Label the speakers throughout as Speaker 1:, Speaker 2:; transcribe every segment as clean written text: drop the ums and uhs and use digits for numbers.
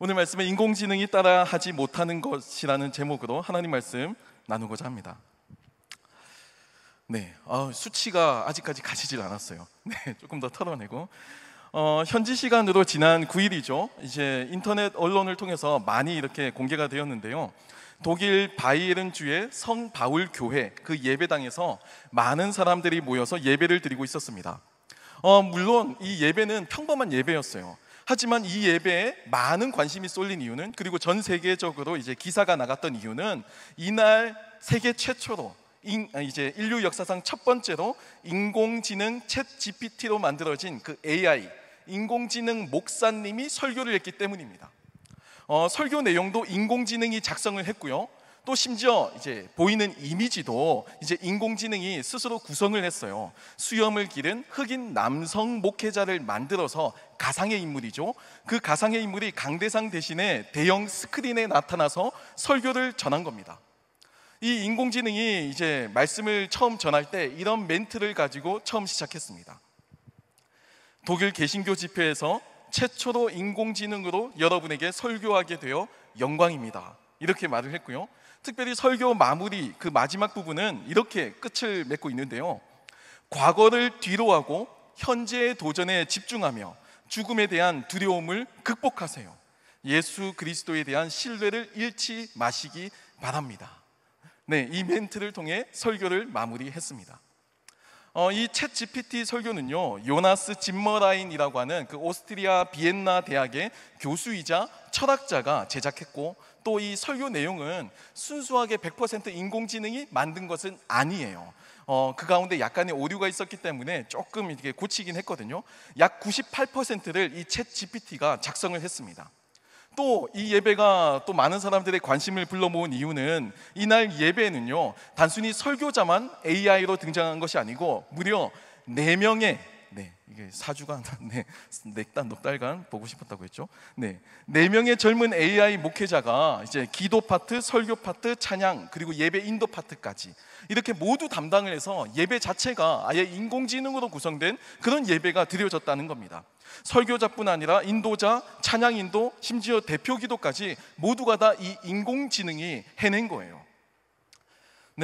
Speaker 1: 오늘 말씀은 인공지능이 따라하지 못하는 것이라는 제목으로 하나님 말씀 나누고자 합니다. 수치가 아직까지 가시질 않았어요. 조금 더 털어내고 현지 시간으로 지난 9일이죠. 이제 인터넷 언론을 통해서 많이 이렇게 공개가 되었는데요. 독일 바이에른 주의 성 바울 교회 그 예배당에서 많은 사람들이 모여서 예배를 드리고 있었습니다. 물론 이 예배는 평범한 예배였어요. 하지만 이 예배에 많은 관심이 쏠린 이유는, 그리고 전 세계적으로 이제 기사가 나갔던 이유는, 이날 세계 최초로 이제 인류 역사상 첫 번째로 인공지능 챗 GPT로 만들어진 그 AI 인공지능 목사님이 설교를 했기 때문입니다. 설교 내용도 인공지능이 작성을 했고요. 또 심지어 이제 보이는 이미지도 이제 인공지능이 스스로 구성을 했어요. 수염을 기른 흑인 남성 목회자를 만들어서, 가상의 인물이죠. 그 가상의 인물이 강대상 대신에 대형 스크린에 나타나서 설교를 전한 겁니다. 이 인공지능이 이제 말씀을 처음 전할 때 이런 멘트를 가지고 처음 시작했습니다. 독일 개신교 집회에서 최초로 인공지능으로 여러분에게 설교하게 되어 영광입니다, 이렇게 말을 했고요. 특별히 설교 마무리 그 마지막 부분은 이렇게 끝을 맺고 있는데요. 과거를 뒤로하고 현재의 도전에 집중하며 죽음에 대한 두려움을 극복하세요. 예수 그리스도에 대한 신뢰를 잃지 마시기 바랍니다. 이 멘트를 통해 설교를 마무리했습니다. 이 챗 GPT 설교는요, 요나스 짐머라인이라고 하는 그 오스트리아 비엔나 대학의 교수이자 철학자가 제작했고, 또 이 설교 내용은 순수하게 100% 인공지능이 만든 것은 아니에요. 그 가운데 약간의 오류가 있었기 때문에 조금 이렇게 고치긴 했거든요. 약 98%를 이 챗 GPT가 작성을 했습니다. 또 이 예배가 또 많은 사람들의 관심을 불러 모은 이유는, 이날 예배에는요, 단순히 설교자만 AI로 등장한 것이 아니고 무려 4명의 이게 사주가 넥단 높달간 보고 싶었다고 했죠. 4명의 젊은 AI 목회자가 이제 기도 파트, 설교 파트, 찬양, 그리고 예배 인도 파트까지 이렇게 모두 담당을 해서 예배 자체가 아예 인공지능으로 구성된 그런 예배가 드려졌다는 겁니다. 설교자뿐 아니라 인도자, 찬양 인도, 심지어 대표 기도까지 모두가 다 이 인공지능이 해낸 거예요.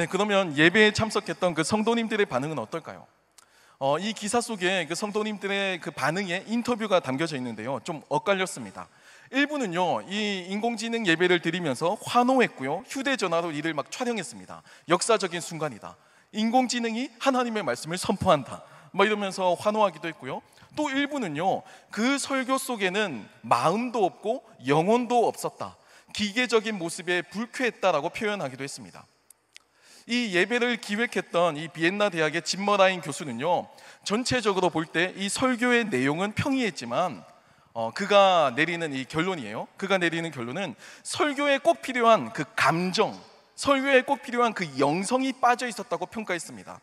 Speaker 1: 그러면 예배에 참석했던 그 성도님들의 반응은 어떨까요? 이 기사 속에 그 성도님들의 그 반응에 인터뷰가 담겨져 있는데요, 좀 엇갈렸습니다. 일부는요, 이 인공지능 예배를 드리면서 환호했고요, 휴대전화로 이를 막 촬영했습니다. 역사적인 순간이다, 인공지능이 하나님의 말씀을 선포한다, 이러면서 환호하기도 했고요. 또 일부는요, 그 설교 속에는 마음도 없고 영혼도 없었다, 기계적인 모습에 불쾌했다라고 표현하기도 했습니다. 이 예배를 기획했던 이 비엔나 대학의 짐머라인 교수는요, 전체적으로 볼 때 이 설교의 내용은 평이했지만 그가 내리는 이 결론이에요. 그가 내리는 결론은 설교에 꼭 필요한 그 감정, 설교에 꼭 필요한 그 영성이 빠져 있었다고 평가했습니다.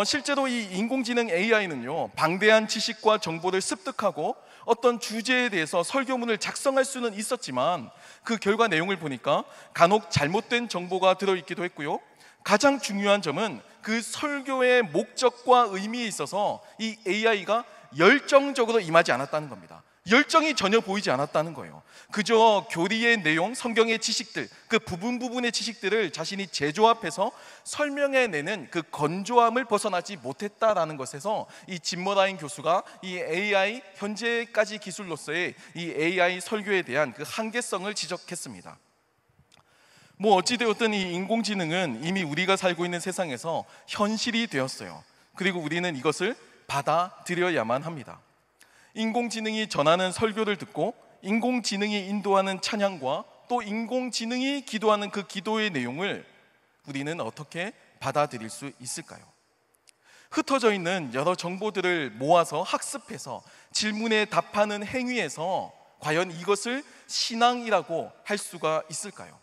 Speaker 1: 실제로 이 인공지능 AI는요, 방대한 지식과 정보를 습득하고 어떤 주제에 대해서 설교문을 작성할 수는 있었지만, 그 결과 내용을 보니까 간혹 잘못된 정보가 들어있기도 했고요. 가장 중요한 점은 그 설교의 목적과 의미에 있어서 이 AI가 열정적으로 임하지 않았다는 겁니다. 열정이 전혀 보이지 않았다는 거예요. 그저 교리의 내용, 성경의 지식들, 그 부분의 지식들을 자신이 재조합해서 설명해내는 그 건조함을 벗어나지 못했다라는 것에서 이 짐머라인 교수가 이 AI 현재까지 기술로서의 이 AI 설교에 대한 그 한계성을 지적했습니다. 어찌되었든 이 인공지능은 이미 우리가 살고 있는 세상에서 현실이 되었어요. 그리고 우리는 이것을 받아들여야만 합니다. 인공지능이 전하는 설교를 듣고 인공지능이 인도하는 찬양과 또 인공지능이 기도하는 그 기도의 내용을 우리는 어떻게 받아들일 수 있을까요? 흩어져 있는 여러 정보들을 모아서 학습해서 질문에 답하는 행위에서 과연 이것을 신앙이라고 할 수가 있을까요?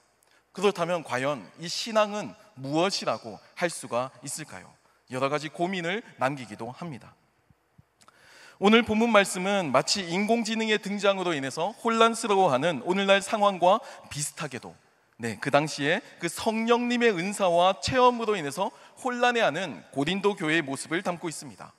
Speaker 1: 그렇다면 과연 이 신앙은 무엇이라고 할 수가 있을까요? 여러 가지 고민을 남기기도 합니다. 오늘 본문 말씀은 마치 인공지능의 등장으로 인해서 혼란스러워하는 오늘날 상황과 비슷하게도 그 당시에 그 성령님의 은사와 체험으로 인해서 혼란해하는 고린도 교회의 모습을 담고 있습니다.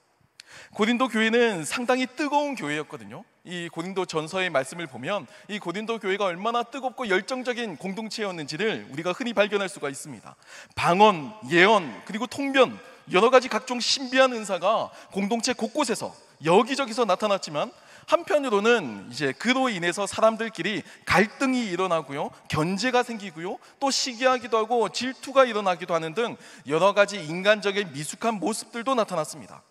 Speaker 1: 고린도 교회는 상당히 뜨거운 교회였거든요. 이 고린도 전서의 말씀을 보면 이 고린도 교회가 얼마나 뜨겁고 열정적인 공동체였는지를 우리가 흔히 발견할 수가 있습니다. 방언, 예언, 그리고 통변, 여러 가지 각종 신비한 은사가 공동체 곳곳에서 여기저기서 나타났지만, 한편으로는 이제 그로 인해서 사람들끼리 갈등이 일어나고요, 견제가 생기고요, 또 시기하기도 하고 질투가 일어나기도 하는 등 여러 가지 인간적인 미숙한 모습들도 나타났습니다.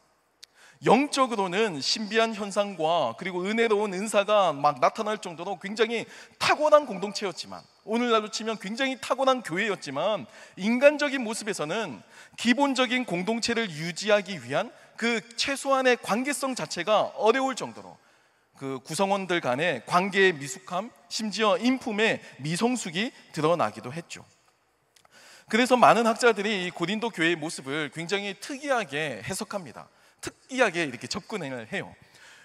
Speaker 1: 영적으로는 신비한 현상과 그리고 은혜로운 은사가 막 나타날 정도로 굉장히 탁월한 공동체였지만, 오늘날로 치면 굉장히 탁월한 교회였지만, 인간적인 모습에서는 기본적인 공동체를 유지하기 위한 그 최소한의 관계성 자체가 어려울 정도로 그 구성원들 간의 관계의 미숙함, 심지어 인품의 미성숙이 드러나기도 했죠. 그래서 많은 학자들이 이 고린도 교회의 모습을 굉장히 특이하게 해석합니다. 특이하게 이렇게 접근을 해요.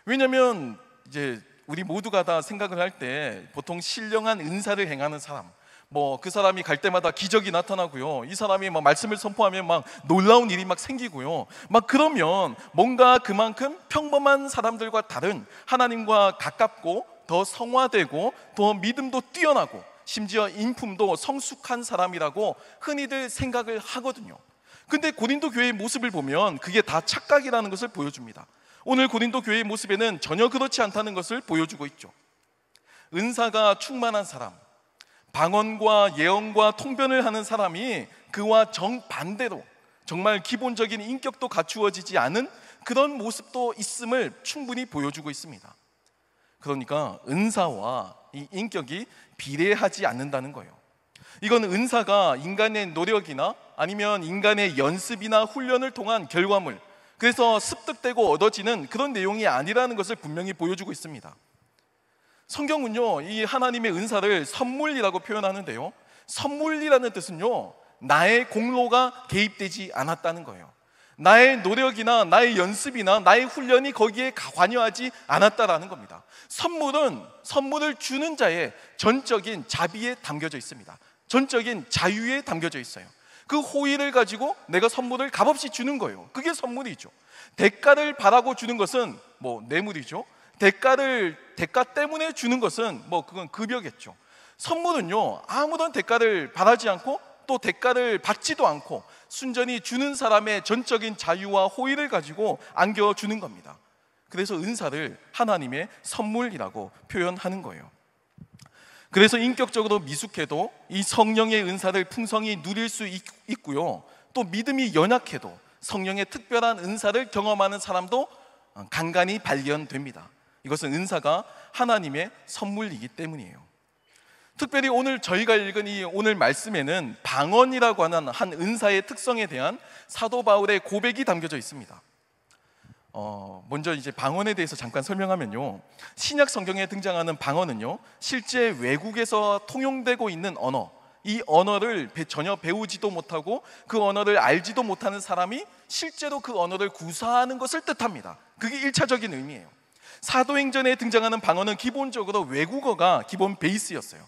Speaker 1: 왜냐하면 이제 우리 모두가 다 생각을 할 때 보통 신령한 은사를 행하는 사람, 그 사람이 갈 때마다 기적이 나타나고요, 이 사람이 막 말씀을 선포하면 막 놀라운 일이 막 생기고요, 막 그러면 뭔가 그만큼 평범한 사람들과 다른 하나님과 가깝고 더 성화되고 더 믿음도 뛰어나고 심지어 인품도 성숙한 사람이라고 흔히들 생각을 하거든요. 근데 고린도 교회의 모습을 보면 그게 다 착각이라는 것을 보여줍니다. 오늘 고린도 교회의 모습에는 전혀 그렇지 않다는 것을 보여주고 있죠. 은사가 충만한 사람, 방언과 예언과 통변을 하는 사람이 그와 정반대로 정말 기본적인 인격도 갖추어지지 않은 그런 모습도 있음을 충분히 보여주고 있습니다. 그러니까 은사와 이 인격이 비례하지 않는다는 거예요. 이건 은사가 인간의 노력이나 아니면 인간의 연습이나 훈련을 통한 결과물, 그래서 습득되고 얻어지는 그런 내용이 아니라는 것을 분명히 보여주고 있습니다. 성경은요, 이 하나님의 은사를 선물이라고 표현하는데요, 선물이라는 뜻은요, 나의 공로가 개입되지 않았다는 거예요. 나의 노력이나 나의 연습이나 나의 훈련이 거기에 관여하지 않았다라는 겁니다. 선물을 주는 자의 전적인 자비에 담겨져 있습니다. 전적인 자유에 담겨져 있어요. 그 호의를 가지고 내가 선물을 값없이 주는 거예요. 그게 선물이죠. 대가를 바라고 주는 것은 뇌물이죠. 대가 때문에 주는 것은 그건 급여겠죠. 선물은요, 아무런 대가를 바라지 않고 또 대가를 받지도 않고 순전히 주는 사람의 전적인 자유와 호의를 가지고 안겨주는 겁니다. 그래서 은사를 하나님의 선물이라고 표현하는 거예요. 그래서 인격적으로 미숙해도 이 성령의 은사를 풍성히 누릴 수 있고요, 또 믿음이 연약해도 성령의 특별한 은사를 경험하는 사람도 간간히 발견됩니다. 이것은 은사가 하나님의 선물이기 때문이에요. 특별히 오늘 저희가 읽은 이 오늘 말씀에는 방언이라고 하는 한 은사의 특성에 대한 사도 바울의 고백이 담겨져 있습니다. 먼저 이제 방언에 대해서 잠깐 설명하면요, 신약 성경에 등장하는 방언은요, 실제 외국에서 통용되고 있는 언어, 이 언어를 전혀 배우지도 못하고 그 언어를 알지도 못하는 사람이 실제로 그 언어를 구사하는 것을 뜻합니다. 그게 1차적인 의미예요. 사도행전에 등장하는 방언은 기본적으로 외국어가 기본 베이스였어요.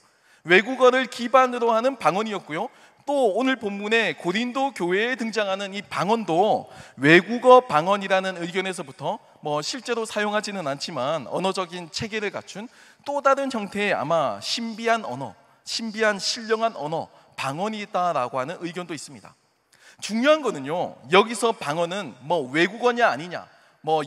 Speaker 1: 외국어를 기반으로 하는 방언이었고요, 또 오늘 본문에 고린도 교회에 등장하는 이 방언도 외국어 방언이라는 의견에서부터 실제로 사용하지는 않지만 언어적인 체계를 갖춘 또 다른 형태의 아마 신비한 언어, 신비한 신령한 언어, 방언이다라고 하는 의견도 있습니다. 중요한 거는요, 여기서 방언은 외국어냐 아니냐,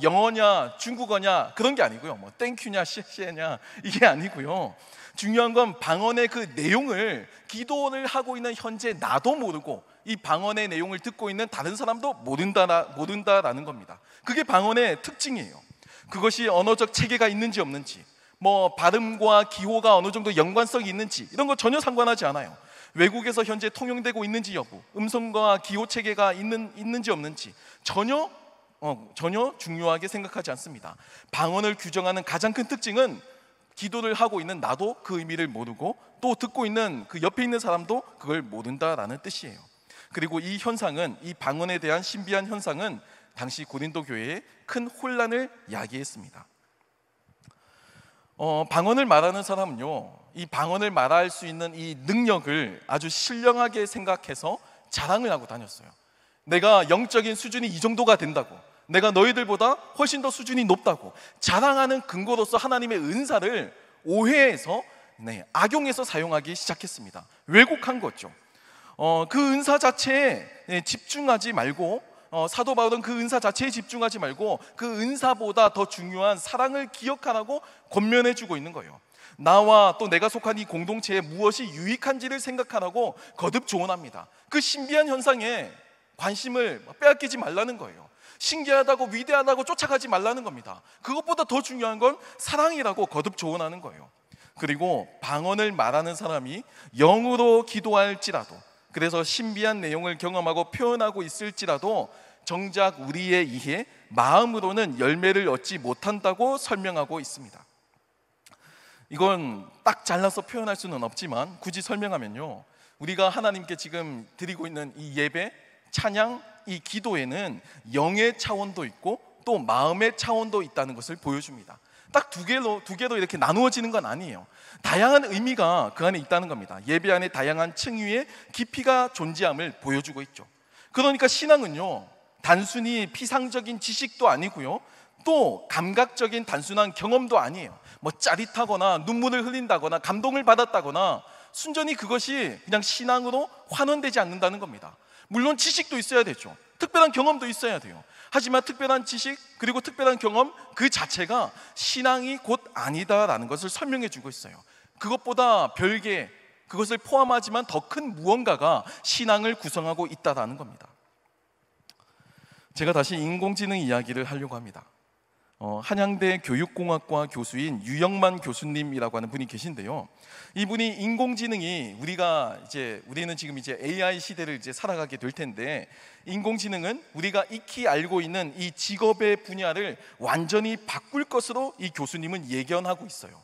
Speaker 1: 영어냐 중국어냐 그런 게 아니고요, 땡큐냐 시에냐 이게 아니고요, 중요한 건 방언의 그 내용을 기도를 하고 있는 현재 나도 모르고 이 방언의 내용을 듣고 있는 다른 사람도 모른다라는 겁니다. 그게 방언의 특징이에요. 그것이 언어적 체계가 있는지 없는지, 발음과 기호가 어느 정도 연관성이 있는지 이런 거 전혀 상관하지 않아요. 외국에서 현재 통용되고 있는지 여부, 음성과 기호 체계가 있는지 없는지 전혀 중요하게 생각하지 않습니다. 방언을 규정하는 가장 큰 특징은 기도를 하고 있는 나도 그 의미를 모르고 또 듣고 있는 그 옆에 있는 사람도 그걸 모른다라는 뜻이에요. 그리고 이 현상은, 이 방언에 대한 신비한 현상은 당시 고린도 교회에 큰 혼란을 야기했습니다. 방언을 말하는 사람은요, 이 방언을 말할 수 있는 이 능력을 아주 신령하게 생각해서 자랑을 하고 다녔어요. 내가 영적인 수준이 이 정도가 된다고, 내가 너희들보다 훨씬 더 수준이 높다고 자랑하는 근거로서 하나님의 은사를 오해해서 악용해서 사용하기 시작했습니다. 왜곡한 거죠. 그 은사 자체에 집중하지 말고 사도 바울은 그 은사 자체에 집중하지 말고 그 은사보다 더 중요한 사랑을 기억하라고 권면해 주고 있는 거예요. 나와 또 내가 속한 이 공동체에 무엇이 유익한지를 생각하라고 거듭 조언합니다. 그 신비한 현상에 관심을 빼앗기지 말라는 거예요. 신기하다고 위대하다고 쫓아가지 말라는 겁니다. 그것보다 더 중요한 건 사랑이라고 거듭 조언하는 거예요. 그리고 방언을 말하는 사람이 영으로 기도할지라도, 그래서 신비한 내용을 경험하고 표현하고 있을지라도 정작 우리의 이해, 마음으로는 열매를 얻지 못한다고 설명하고 있습니다. 이건 딱 잘라서 표현할 수는 없지만 굳이 설명하면요, 우리가 하나님께 지금 드리고 있는 이 예배, 찬양, 이 기도에는 영의 차원도 있고 또 마음의 차원도 있다는 것을 보여줍니다. 딱 두 개로 이렇게 나누어지는 건 아니에요. 다양한 의미가 그 안에 있다는 겁니다. 예배 안에 다양한 층위의 깊이가 존재함을 보여주고 있죠. 그러니까 신앙은요, 단순히 피상적인 지식도 아니고요, 또 감각적인 단순한 경험도 아니에요. 뭐 짜릿하거나 눈물을 흘린다거나 감동을 받았다거나 순전히 그것이 그냥 신앙으로 환원되지 않는다는 겁니다. 물론 지식도 있어야 되죠. 특별한 경험도 있어야 돼요. 하지만 특별한 지식 그리고 특별한 경험 그 자체가 신앙이 곧 아니다라는 것을 설명해 주고 있어요. 그것보다 별개, 그것을 포함하지만 더 큰 무언가가 신앙을 구성하고 있다라는 겁니다. 제가 다시 인공지능 이야기를 하려고 합니다. 한양대 교육공학과 교수인 유영만 교수님이라고 하는 분이 계신데요. 이분이 인공지능이 우리는 지금 이제 AI 시대를 이제 살아가게 될 텐데, 인공지능은 우리가 익히 알고 있는 이 직업의 분야를 완전히 바꿀 것으로 이 교수님은 예견하고 있어요.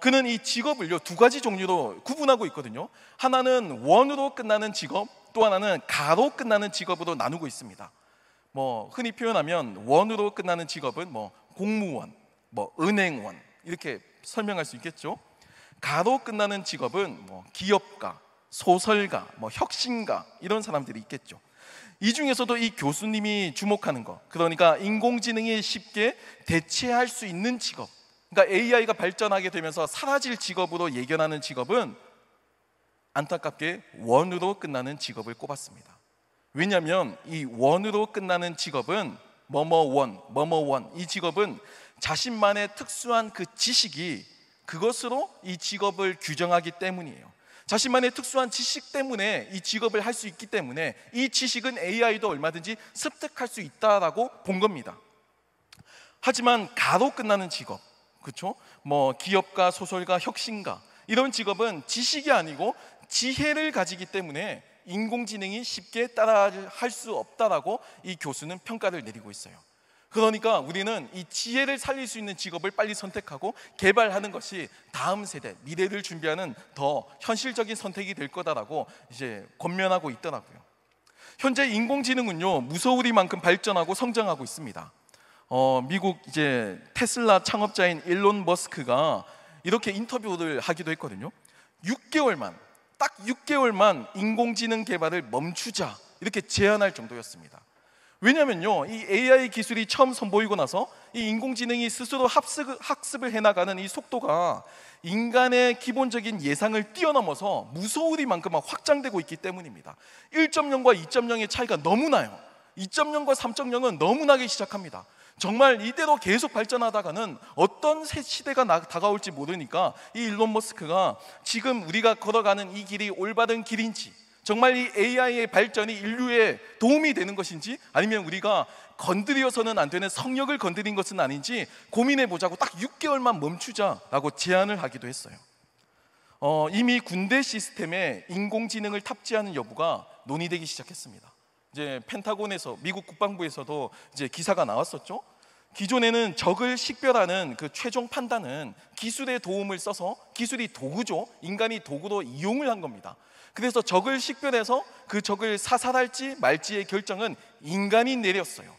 Speaker 1: 그는 이 직업을요, 두 가지 종류로 구분하고 있거든요. 하나는 원으로 끝나는 직업, 또 하나는 가로 끝나는 직업으로 나누고 있습니다. 흔히 표현하면 원으로 끝나는 직업은 공무원, 은행원 이렇게 설명할 수 있겠죠. 가로 끝나는 직업은 기업가, 소설가, 혁신가 이런 사람들이 있겠죠. 이 중에서도 이 교수님이 주목하는 것, 그러니까 인공지능이 쉽게 대체할 수 있는 직업, 그러니까 AI가 발전하게 되면서 사라질 직업으로 예견하는 직업은 안타깝게 원으로 끝나는 직업을 꼽았습니다. 왜냐하면 이 원으로 끝나는 직업은 뭐뭐원 이 직업은 자신만의 특수한 그 지식이 그것으로 이 직업을 규정하기 때문이에요. 자신만의 특수한 지식 때문에 이 직업을 할 수 있기 때문에 이 지식은 AI도 얼마든지 습득할 수 있다라고 본 겁니다. 하지만 가로 끝나는 직업, 그렇죠? 기업가, 소설가, 혁신가 이런 직업은 지식이 아니고 지혜를 가지기 때문에 인공지능이 쉽게 따라할 수 없다라고 이 교수는 평가를 내리고 있어요. 그러니까 우리는 이 지혜를 살릴 수 있는 직업을 빨리 선택하고 개발하는 것이 다음 세대, 미래를 준비하는 더 현실적인 선택이 될 거다라고 이제 권면하고 있더라고요. 현재 인공지능은요, 무서우리만큼 발전하고 성장하고 있습니다. 미국 이제 테슬라 창업자인 일론 머스크가 이렇게 인터뷰를 하기도 했거든요. 딱 6개월만 인공지능 개발을 멈추자 이렇게 제안할 정도였습니다. 왜냐면요, 이 AI 기술이 처음 선보이고 나서 이 인공지능이 스스로 학습을 해나가는 이 속도가 인간의 기본적인 예상을 뛰어넘어서 무서우리만큼 확장되고 있기 때문입니다. 1.0과 2.0의 차이가 너무 나요. 2.0과 3.0은 너무 나기 시작합니다. 정말 이대로 계속 발전하다가는 어떤 새 시대가 다가올지 모르니까 이 일론 머스크가 지금 우리가 걸어가는 이 길이 올바른 길인지, 정말 이 AI의 발전이 인류에 도움이 되는 것인지, 아니면 우리가 건드려서는 안 되는 성역을 건드린 것은 아닌지 고민해보자고 딱 6개월만 멈추자라고 제안을 하기도 했어요. 이미 군대 시스템에 인공지능을 탑재하는 여부가 논의되기 시작했습니다. 이제 펜타곤에서, 미국 국방부에서도 이제 기사가 나왔었죠. 기존에는 적을 식별하는 그 최종 판단은 기술의 도움을 써서, 기술이 도구죠. 인간이 도구로 이용을 한 겁니다. 그래서 적을 식별해서 그 적을 사살할지 말지의 결정은 인간이 내렸어요.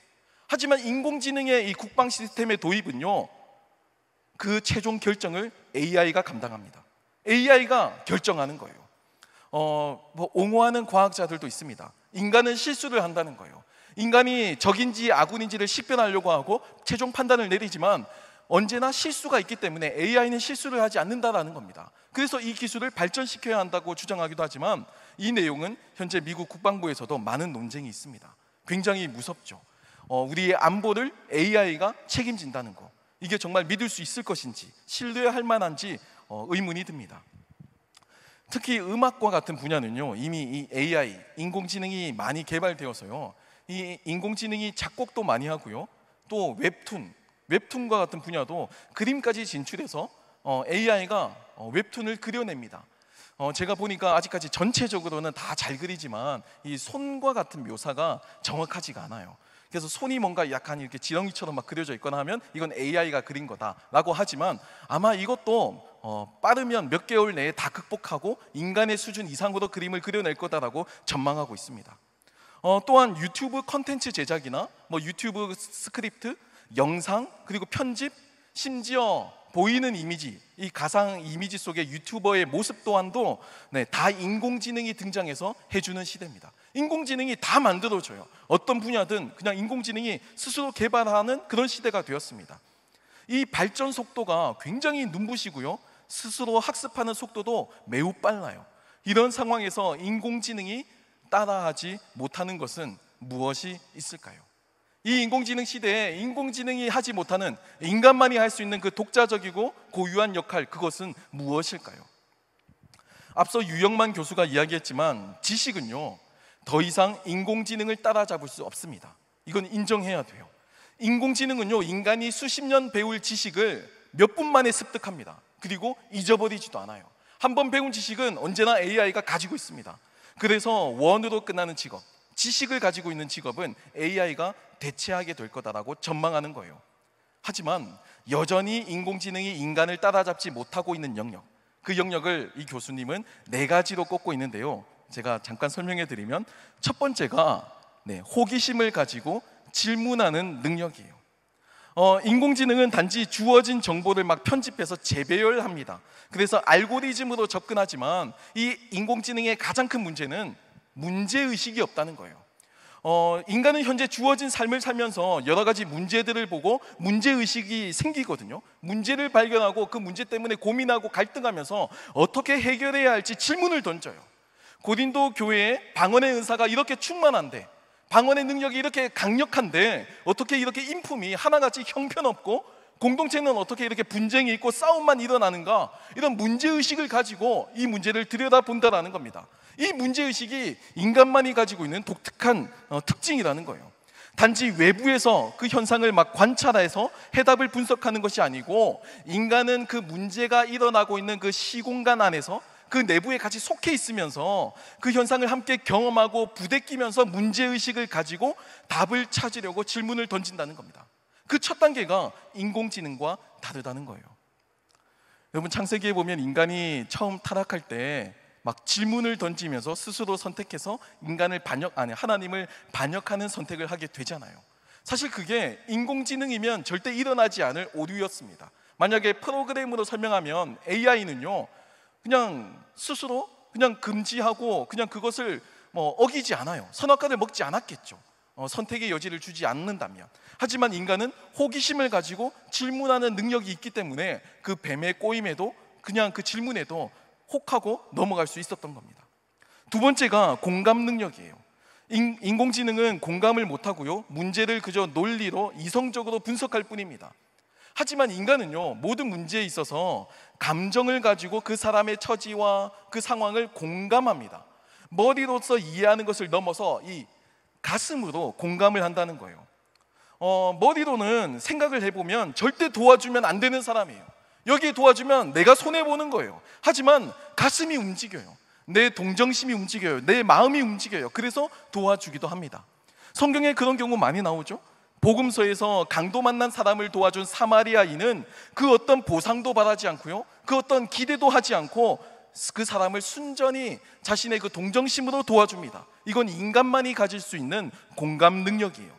Speaker 1: 하지만 인공지능의 이 국방 시스템의 도입은요, 그 최종 결정을 AI가 감당합니다. AI가 결정하는 거예요. 옹호하는 과학자들도 있습니다. 인간은 실수를 한다는 거예요. 인간이 적인지 아군인지를 식별하려고 하고 최종 판단을 내리지만 언제나 실수가 있기 때문에 AI는 실수를 하지 않는다라는 겁니다. 그래서 이 기술을 발전시켜야 한다고 주장하기도 하지만 이 내용은 현재 미국 국방부에서도 많은 논쟁이 있습니다. 굉장히 무섭죠. 우리의 안보를 AI가 책임진다는 거, 이게 정말 믿을 수 있을 것인지, 신뢰할 만한지 의문이 듭니다. 특히 음악과 같은 분야는요, 이미 이 AI, 인공지능이 많이 개발되어서요, 이 인공지능이 작곡도 많이 하고요, 또 웹툰과 같은 분야도 그림까지 진출해서 AI가 웹툰을 그려냅니다. 제가 보니까 아직까지 전체적으로는 다 잘 그리지만 이 손과 같은 묘사가 정확하지가 않아요. 그래서 손이 뭔가 약간 이렇게 지렁이처럼 막 그려져 있거나 하면 이건 AI가 그린 거다라고 하지만 아마 이것도 빠르면 몇 개월 내에 다 극복하고 인간의 수준 이상으로 그림을 그려낼 거다라고 전망하고 있습니다. 또한 유튜브 컨텐츠 제작이나 유튜브 스크립트, 영상, 그리고 편집, 심지어 보이는 이미지, 이 가상 이미지 속의 유튜버의 모습 또한도 다 인공지능이 등장해서 해주는 시대입니다. 인공지능이 다 만들어줘요. 어떤 분야든 그냥 인공지능이 스스로 개발하는 그런 시대가 되었습니다. 이 발전 속도가 굉장히 눈부시고요, 스스로 학습하는 속도도 매우 빨라요. 이런 상황에서 인공지능이 따라하지 못하는 것은 무엇이 있을까요? 이 인공지능 시대에 인공지능이 하지 못하는, 인간만이 할 수 있는 그 독자적이고 고유한 역할, 그것은 무엇일까요? 앞서 유영만 교수가 이야기했지만 지식은요, 더 이상 인공지능을 따라잡을 수 없습니다. 이건 인정해야 돼요. 인공지능은요, 인간이 수십 년 배울 지식을 몇 분 만에 습득합니다. 그리고 잊어버리지도 않아요. 한번 배운 지식은 언제나 AI가 가지고 있습니다. 그래서 원으로 끝나는 직업, 지식을 가지고 있는 직업은 AI가 대체하게 될 거다라고 전망하는 거예요. 하지만 여전히 인공지능이 인간을 따라잡지 못하고 있는 영역, 그 영역을 이 교수님은 4가지로 꼽고 있는데요, 제가 잠깐 설명해 드리면 첫 번째가 호기심을 가지고 질문하는 능력이에요. 인공지능은 단지 주어진 정보를 막 편집해서 재배열합니다. 그래서 알고리즘으로 접근하지만 이 인공지능의 가장 큰 문제는 문제의식이 없다는 거예요. 인간은 현재 주어진 삶을 살면서 여러 가지 문제들을 보고 문제의식이 생기거든요. 문제를 발견하고 그 문제 때문에 고민하고 갈등하면서 어떻게 해결해야 할지 질문을 던져요. 고린도 교회에 방언의 은사가 이렇게 충만한데, 방언의 능력이 이렇게 강력한데 어떻게 이렇게 인품이 하나같이 형편없고 공동체는 어떻게 이렇게 분쟁이 있고 싸움만 일어나는가, 이런 문제의식을 가지고 이 문제를 들여다본다라는 겁니다. 이 문제의식이 인간만이 가지고 있는 독특한 특징이라는 거예요. 단지 외부에서 그 현상을 막 관찰해서 해답을 분석하는 것이 아니고, 인간은 그 문제가 일어나고 있는 그 시공간 안에서 그 내부에 같이 속해 있으면서 그 현상을 함께 경험하고 부대끼면서 문제의식을 가지고 답을 찾으려고 질문을 던진다는 겁니다. 그 첫 단계가 인공지능과 다르다는 거예요. 여러분, 창세기에 보면 인간이 처음 타락할 때 막 질문을 던지면서 스스로 선택해서 하나님을 반역하는 선택을 하게 되잖아요. 사실 그게 인공지능이면 절대 일어나지 않을 오류였습니다. 만약에 프로그램으로 설명하면 AI는요, 그냥 스스로 그냥 금지하고 그냥 그것을 어기지 않아요. 선악과를 먹지 않았겠죠. 선택의 여지를 주지 않는다면. 하지만 인간은 호기심을 가지고 질문하는 능력이 있기 때문에 그 뱀의 꼬임에도, 그냥 그 질문에도 혹하고 넘어갈 수 있었던 겁니다. 두 번째가 공감 능력이에요. 인공지능은 공감을 못하고요, 문제를 그저 논리로 이성적으로 분석할 뿐입니다. 하지만 인간은요, 모든 문제에 있어서 감정을 가지고 그 사람의 처지와 그 상황을 공감합니다. 머리로서 이해하는 것을 넘어서 이 가슴으로 공감을 한다는 거예요. 머리로는 생각을 해보면 절대 도와주면 안 되는 사람이에요. 여기에 도와주면 내가 손해보는 거예요. 하지만 가슴이 움직여요. 내 동정심이 움직여요. 내 마음이 움직여요. 그래서 도와주기도 합니다. 성경에 그런 경우 많이 나오죠. 복음서에서 강도 만난 사람을 도와준 사마리아인은 그 어떤 보상도 바라지 않고요, 그 어떤 기대도 하지 않고 그 사람을 순전히 자신의 그 동정심으로 도와줍니다. 이건 인간만이 가질 수 있는 공감 능력이에요.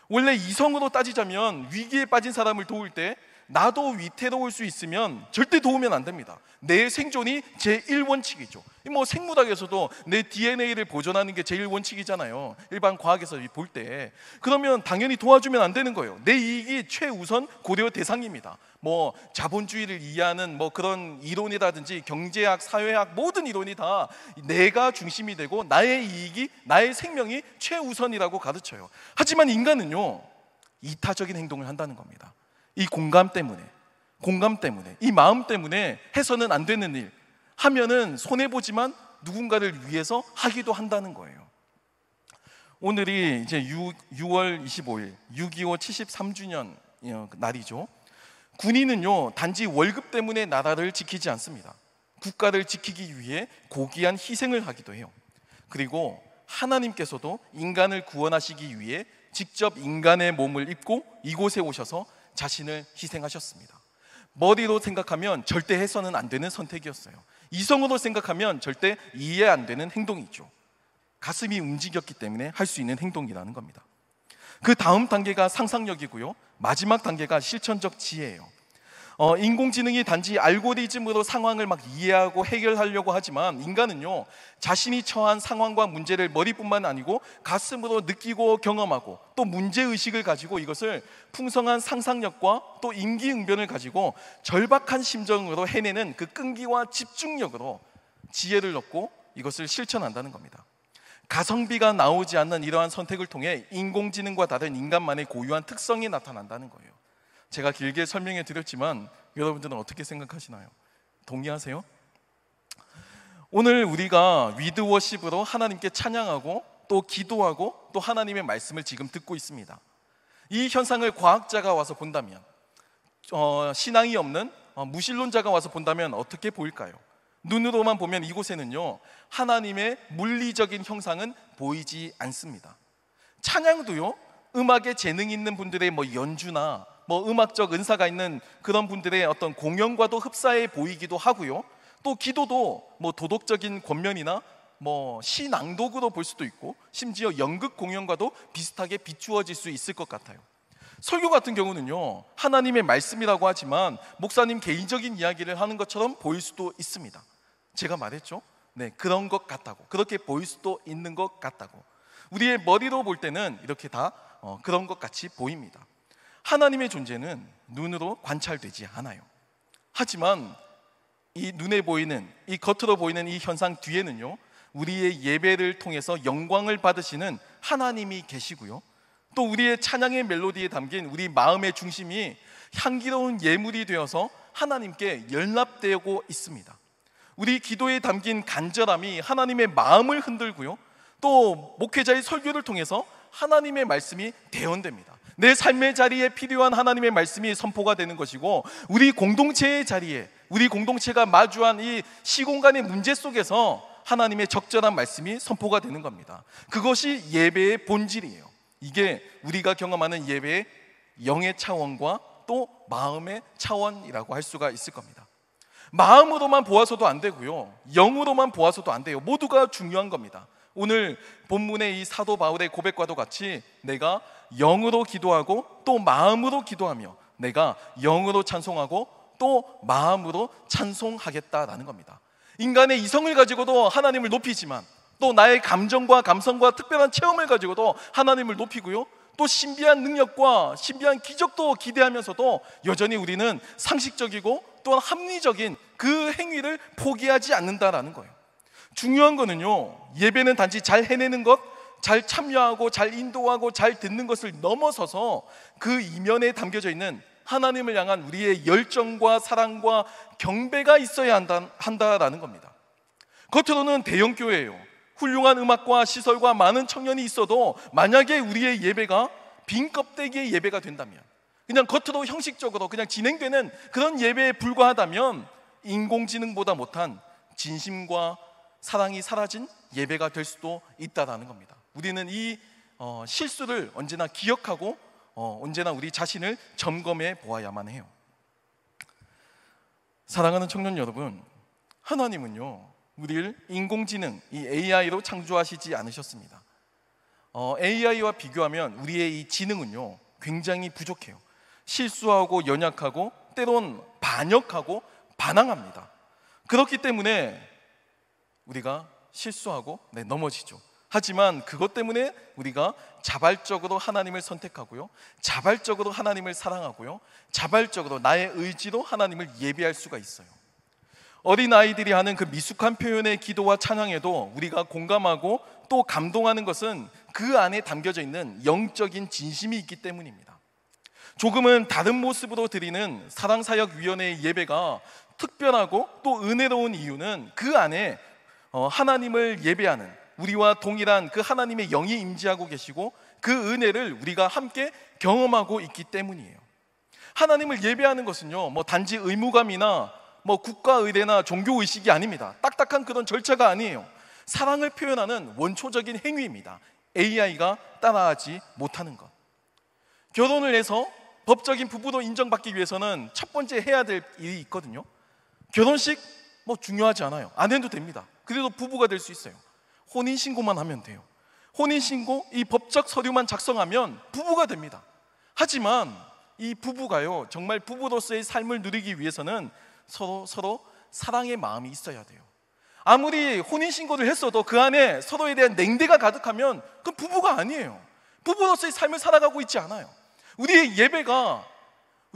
Speaker 1: 원래 이성으로 따지자면 위기에 빠진 사람을 도울 때 나도 위태로울 수 있으면 절대 도우면 안 됩니다. 내 생존이 제1원칙이죠. 뭐 생물학에서도 내 DNA를 보존하는 게 제1원칙이잖아요. 일반 과학에서 볼 때. 그러면 당연히 도와주면 안 되는 거예요. 내 이익이 최우선 고려 대상입니다. 뭐 자본주의를 이해하는 뭐 그런 이론이라든지 경제학, 사회학 모든 이론이 다 내가 중심이 되고 나의 이익이, 나의 생명이 최우선이라고 가르쳐요. 하지만 인간은요, 이타적인 행동을 한다는 겁니다. 이 공감 때문에, 이 마음 때문에 해서는 안 되는 일 하면은 손해보지만 누군가를 위해서 하기도 한다는 거예요. 오늘이 이제 6월 25일 6.25 73주년 날이죠. 군인은요, 단지 월급 때문에 나라를 지키지 않습니다. 국가를 지키기 위해 고귀한 희생을 하기도 해요. 그리고 하나님께서도 인간을 구원하시기 위해 직접 인간의 몸을 입고 이곳에 오셔서 자신을 희생하셨습니다. 머리로 생각하면 절대 해서는 안 되는 선택이었어요. 이성으로 생각하면 절대 이해 안 되는 행동이죠. 가슴이 움직였기 때문에 할 수 있는 행동이라는 겁니다. 그 다음 단계가 상상력이고요, 마지막 단계가 실천적 지혜예요. 인공지능이 단지 알고리즘으로 상황을 막 이해하고 해결하려고 하지만 인간은요, 자신이 처한 상황과 문제를 머리뿐만 아니고 가슴으로 느끼고 경험하고 또 문제의식을 가지고 이것을 풍성한 상상력과 또 임기응변을 가지고 절박한 심정으로 해내는 그 끈기와 집중력으로 지혜를 얻고 이것을 실천한다는 겁니다. 가성비가 나오지 않는 이러한 선택을 통해 인공지능과 다른 인간만의 고유한 특성이 나타난다는 거예요. 제가 길게 설명해 드렸지만 여러분들은 어떻게 생각하시나요? 동의하세요? 오늘 우리가 위드워십으로 하나님께 찬양하고 또 기도하고 또 하나님의 말씀을 지금 듣고 있습니다. 이 현상을 과학자가 와서 본다면, 신앙이 없는 무신론자가 와서 본다면 어떻게 보일까요? 눈으로만 보면 이곳에는요, 하나님의 물리적인 형상은 보이지 않습니다. 찬양도요, 음악에 재능 있는 분들의 뭐 연주나 뭐 음악적 은사가 있는 그런 분들의 어떤 공연과도 흡사해 보이기도 하고요, 또 기도도 뭐 도덕적인 권면이나 뭐 시낭독으로 볼 수도 있고 심지어 연극 공연과도 비슷하게 비추어질 수 있을 것 같아요. 설교 같은 경우는요, 하나님의 말씀이라고 하지만 목사님 개인적인 이야기를 하는 것처럼 보일 수도 있습니다. 제가 말했죠? 네, 그런 것 같다고, 그렇게 보일 수도 있는 것 같다고. 우리의 머리로 볼 때는 이렇게 다 그런 것 같이 보입니다. 하나님의 존재는 눈으로 관찰되지 않아요. 하지만 이 눈에 보이는, 이 겉으로 보이는 이 현상 뒤에는요, 우리의 예배를 통해서 영광을 받으시는 하나님이 계시고요, 또 우리의 찬양의 멜로디에 담긴 우리 마음의 중심이 향기로운 예물이 되어서 하나님께 연락되고 있습니다. 우리 기도에 담긴 간절함이 하나님의 마음을 흔들고요, 또 목회자의 설교를 통해서 하나님의 말씀이 대언됩니다. 내 삶의 자리에 필요한 하나님의 말씀이 선포가 되는 것이고, 우리 공동체의 자리에, 우리 공동체가 마주한 이 시공간의 문제 속에서 하나님의 적절한 말씀이 선포가 되는 겁니다. 그것이 예배의 본질이에요. 이게 우리가 경험하는 예배의 영의 차원과 또 마음의 차원이라고 할 수가 있을 겁니다. 마음으로만 보아서도 안 되고요, 영으로만 보아서도 안 돼요. 모두가 중요한 겁니다. 오늘 본문의 이 사도 바울의 고백과도 같이 내가 영으로 기도하고 또 마음으로 기도하며 내가 영으로 찬송하고 또 마음으로 찬송하겠다라는 겁니다. 인간의 이성을 가지고도 하나님을 높이지만 또 나의 감정과 감성과 특별한 체험을 가지고도 하나님을 높이고요, 또 신비한 능력과 신비한 기적도 기대하면서도 여전히 우리는 상식적이고 또한 합리적인 그 행위를 포기하지 않는다라는 거예요. 중요한 거는요, 예배는 단지 잘 해내는 것, 잘 참여하고 잘 인도하고 잘 듣는 것을 넘어서서 그 이면에 담겨져 있는 하나님을 향한 우리의 열정과 사랑과 경배가 있어야 한다라는 겁니다. 겉으로는 대형교회예요. 훌륭한 음악과 시설과 많은 청년이 있어도 만약에 우리의 예배가 빈 껍데기의 예배가 된다면, 그냥 겉으로 형식적으로 그냥 진행되는 그런 예배에 불과하다면 인공지능보다 못한 진심과 사랑이 사라진 예배가 될 수도 있다라는 겁니다. 우리는 이 실수를 언제나 기억하고 언제나 우리 자신을 점검해 보아야만 해요. 사랑하는 청년 여러분, 하나님은요, 우리를 인공지능, 이 AI로 창조하시지 않으셨습니다. AI와 비교하면 우리의 이 지능은요, 굉장히 부족해요. 실수하고 연약하고 때론 반역하고 반항합니다. 그렇기 때문에 우리가 실수하고 넘어지죠. 하지만 그것 때문에 우리가 자발적으로 하나님을 선택하고요, 자발적으로 하나님을 사랑하고요, 자발적으로 나의 의지로 하나님을 예배할 수가 있어요. 어린아이들이 하는 그 미숙한 표현의 기도와 찬양에도 우리가 공감하고 또 감동하는 것은 그 안에 담겨져 있는 영적인 진심이 있기 때문입니다. 조금은 다른 모습으로 드리는 사랑사역위원회의 예배가 특별하고 또 은혜로운 이유는 그 안에 하나님을 예배하는 우리와 동일한 그 하나님의 영이 임재하고 계시고 그 은혜를 우리가 함께 경험하고 있기 때문이에요. 하나님을 예배하는 것은요, 단지 의무감이나 국가의례나 종교의식이 아닙니다. 딱딱한 그런 절차가 아니에요. 사랑을 표현하는 원초적인 행위입니다. AI가 따라하지 못하는 것. 결혼을 해서 법적인 부부로 인정받기 위해서는 첫 번째 해야 될 일이 있거든요. 결혼식 중요하지 않아요. 안 해도 됩니다. 그래도 부부가 될 수 있어요. 혼인신고만 하면 돼요. 혼인신고, 이 법적 서류만 작성하면 부부가 됩니다. 하지만 이 부부가요, 정말 부부로서의 삶을 누리기 위해서는 서로 사랑의 마음이 있어야 돼요. 아무리 혼인신고를 했어도 그 안에 서로에 대한 냉대가 가득하면 그건 부부가 아니에요. 부부로서의 삶을 살아가고 있지 않아요. 우리의 예배가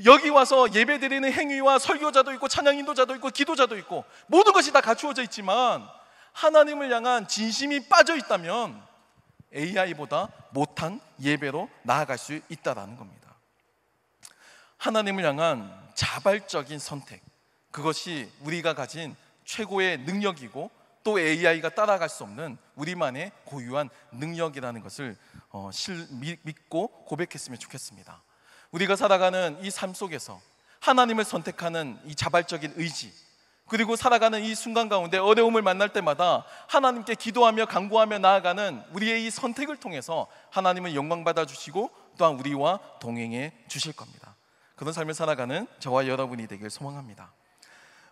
Speaker 1: 여기 와서 예배드리는 행위와 설교자도 있고 찬양 인도자도 있고 기도자도 있고 모든 것이 다 갖추어져 있지만 하나님을 향한 진심이 빠져 있다면 AI보다 못한 예배로 나아갈 수 있다는 겁니다. 하나님을 향한 자발적인 선택, 그것이 우리가 가진 최고의 능력이고 또 AI가 따라갈 수 없는 우리만의 고유한 능력이라는 것을 믿고 고백했으면 좋겠습니다. 우리가 살아가는 이 삶 속에서 하나님을 선택하는 이 자발적인 의지, 그리고 살아가는 이 순간 가운데 어려움을 만날 때마다 하나님께 기도하며 간구하며 나아가는 우리의 이 선택을 통해서 하나님은 영광 받아주시고 또한 우리와 동행해 주실 겁니다. 그런 삶을 살아가는 저와 여러분이 되길 소망합니다.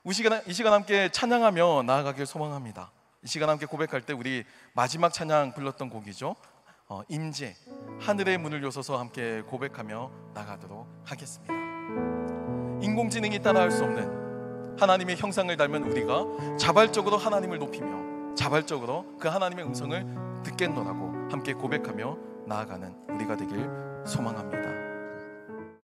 Speaker 1: 이 시간 함께 찬양하며 나아가길 소망합니다. 이 시간 함께 고백할 때 우리 마지막 찬양 불렀던 곡이죠. 임재, 하늘의 문을 여서서 함께 고백하며 나가도록 하겠습니다. 인공지능이 따라할 수 없는 하나님의 형상을 닮은 우리가 자발적으로 하나님을 높이며 자발적으로 그 하나님의 음성을 듣겠노라고 함께 고백하며 나아가는 우리가 되길 소망합니다.